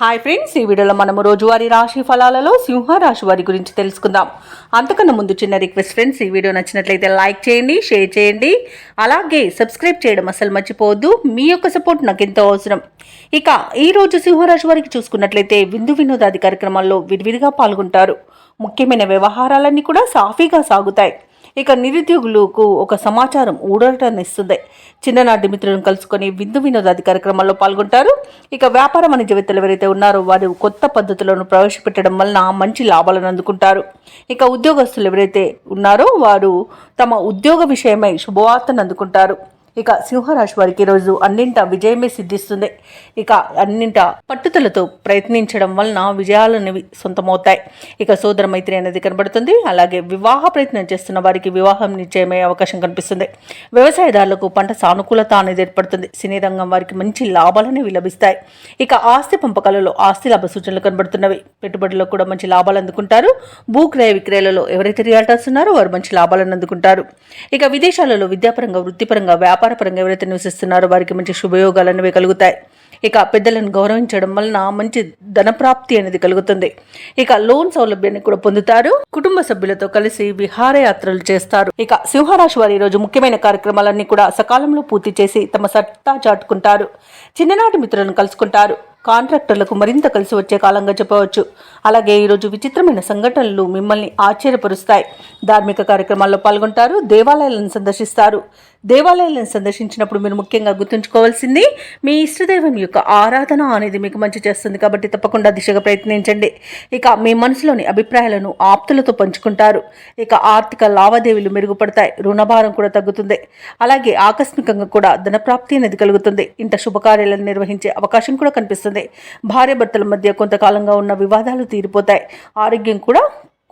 Hi friends, ఈ వీడియోలో మనము రోజువారీ రాశి ఫలాలలో సింహ రాశి వారి గురించి తెలుసుకుందాం. అంతకన్నా ముందు చిన్న రిక్వెస్ట్ ఫ్రెండ్స్, ఈ వీడియో నచ్చినట్లయితే లైక్ చేయండి, షేర్ చేయండి, అలాగే సబ్స్క్రైబ్ చేయడం అసలు మర్చిపోవద్దు. మీ యొక్క సపోర్ట్ నాకు ఎంతో అవసరం. ఇక ఈ రోజు సింహరాశి వారికి చూసుకున్నట్లయితే విందు వినోదాది కార్యక్రమాల్లో విరివిరిగా పాల్గొంటారు. ముఖ్యమైన వ్యవహారాలన్నీ కూడా సాఫీగా సాగుతాయి. ఇక నిరుద్యోగులకు ఒక సమాచారం ఊరటనిస్తుంది. చిన్ననాటి మిత్రులను కలుసుకొని విందు వినోదాది కార్యక్రమాల్లో పాల్గొంటారు. ఇక వ్యాపార వాణిజ్యవేత్తలు ఎవరైతే ఉన్నారో వారు కొత్త పద్ధతులను ప్రవేశపెట్టడం వలన మంచి లాభాలను అందుకుంటారు. ఇక ఉద్యోగస్తులు ఎవరైతే ఉన్నారో వారు తమ ఉద్యోగ విషయమై శుభవార్తను అందుకుంటారు. ఇక సింహరాశి వారికి ఈరోజు అన్నింట విజయమే సిద్ధిస్తుంది. ఇక అన్నింట పట్టుదలతో ప్రయత్నించడం వలన విజయాలనేవి సొంతమవుతాయి. ఇక సోదర మైత్రి అనేది కనబడుతుంది. అలాగే వివాహ ప్రయత్నం చేస్తున్న వారికి వివాహం నిశ్చయమయ్యే అవకాశం కనిపిస్తుంది. వ్యవసాయదారులకు పంట సానుకూలత అనేది ఏర్పడుతుంది. సినీ రంగం వారికి మంచి లాభాలనేవి లభిస్తాయి. ఇక ఆస్తి పంపకాలలో ఆస్తి లాభ సూచనలు కనబడుతున్నవి. పెట్టుబడుల్లో కూడా మంచి లాభాలు అందుకుంటారు. భూక్రయ విక్రయాలలో ఎవరైతే రియాల్టర్స్ ఉన్నారో వారు మంచి లాభాలను అందుకుంటారు. ఇక విదేశాలలో విద్యాపరంగా, వృత్తిపరంగా, వ్యాపారపరంగా ఎవరైతే నివసిస్తున్నారో వారికి మంచి శుభయోగాలు అనేవి కలుగుతాయి. ఇక పెద్దలను గౌరవించడం వలన మంచి ధనప్రాప్తి అనేది కలుగుతుంది. ఇక లోన్ సౌలభ్యాన్ని కూడా పొందుతారు. కుటుంబ సభ్యులతో కలిసి విహారయాత్రలు చేస్తారు. ఇక సింహరాశి వారి రోజు ముఖ్యమైన కార్యక్రమాలన్నీ కూడా సకాలంలో పూర్తి చేసి తమ సత్తా చాటుకుంటారు. చిన్ననాటి మిత్రులను కలుసుకుంటారు. కాంట్రాక్టర్లకు మరింత కలిసి వచ్చే కాలంగా చెప్పవచ్చు. అలాగే ఈరోజు విచిత్రమైన సంఘటనలు మిమ్మల్ని ఆశ్చర్యపరుస్తాయి. ధార్మిక కార్యక్రమాల్లో పాల్గొంటారు. దేవాలయాలను సందర్శిస్తారు. దేవాలయాలను సందర్శించినప్పుడు మీరు ముఖ్యంగా గుర్తుంచుకోవాల్సింది మీ ఇష్టదైవం యొక్క ఆరాధన అనేది మీకు మంచి చేస్తుంది. కాబట్టి తప్పకుండా దిశగా ప్రయత్నించండి. ఇక మీ మనసులోని అభిప్రాయాలను ఆప్తులతో పంచుకుంటారు. ఇక ఆర్థిక లావాదేవీలు మెరుగుపడతాయి. రుణభారం కూడా తగ్గుతుంది. అలాగే ఆకస్మికంగా కూడా ధనప్రాప్తి అనేది కలుగుతుంది. ఇంత శుభకార్యాలను నిర్వహించే అవకాశం కూడా కనిపిస్తుంది. భార్యాభర్తల మధ్య కొంతకాలంగా ఉన్న వివాదాలు తీరిపోతాయి. ఆరోగ్యం కూడా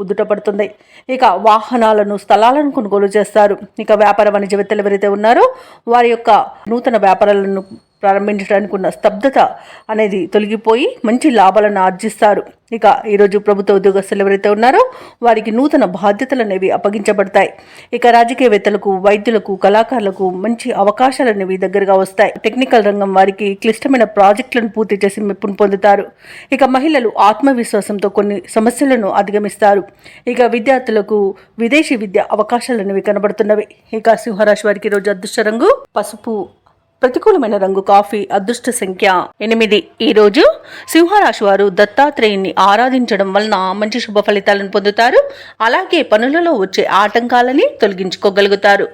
కుదుటపడుతుంది. ఇక వాహనాలను, స్థలాలను కొనుగోలు చేస్తారు. ఇక వ్యాపార వాణిజ్యవేత్తలు ఎవరైతే ఉన్నారో వారి యొక్క నూతన వ్యాపారాలను ప్రారంభించడానికి ఉన్న స్తబ్దత అనేది తొలగిపోయి మంచి లాభాలను ఆర్జిస్తారు. ఇక ఈరోజు ప్రభుత్వ ఉద్యోగస్తులు ఎవరైతే ఉన్నారో వారికి నూతన బాధ్యతలు అనేవి అప్పగించబడతాయి. ఇక రాజకీయవేత్తలకు, వైద్యులకు, కళాకారులకు మంచి అవకాశాలు అనేవి దగ్గరగా వస్తాయి. టెక్నికల్ రంగం వారికి క్లిష్టమైన ప్రాజెక్టులను పూర్తి చేసి మెప్పును పొందుతారు. ఇక మహిళలు ఆత్మవిశ్వాసంతో కొన్ని సమస్యలను అధిగమిస్తారు. ఇక విద్యార్థులకు విదేశీ విద్య అవకాశాలు అనేవి కనబడుతున్నవి. ఇక సింహరాశి వారికి ఈరోజు అదృష్ట రంగు పసుపు, ప్రతికూలమైన రంగు కాఫీ, అదృష్ట సంఖ్య 8. ఈ రోజు సింహరాశి వారు దత్తాత్రేయుని ఆరాధించడం వలన మంచి శుభ ఫలితాలను పొందుతారు. అలాగే పనులలో వచ్చే ఆటంకాలని తొలగించుకోగలుగుతారు.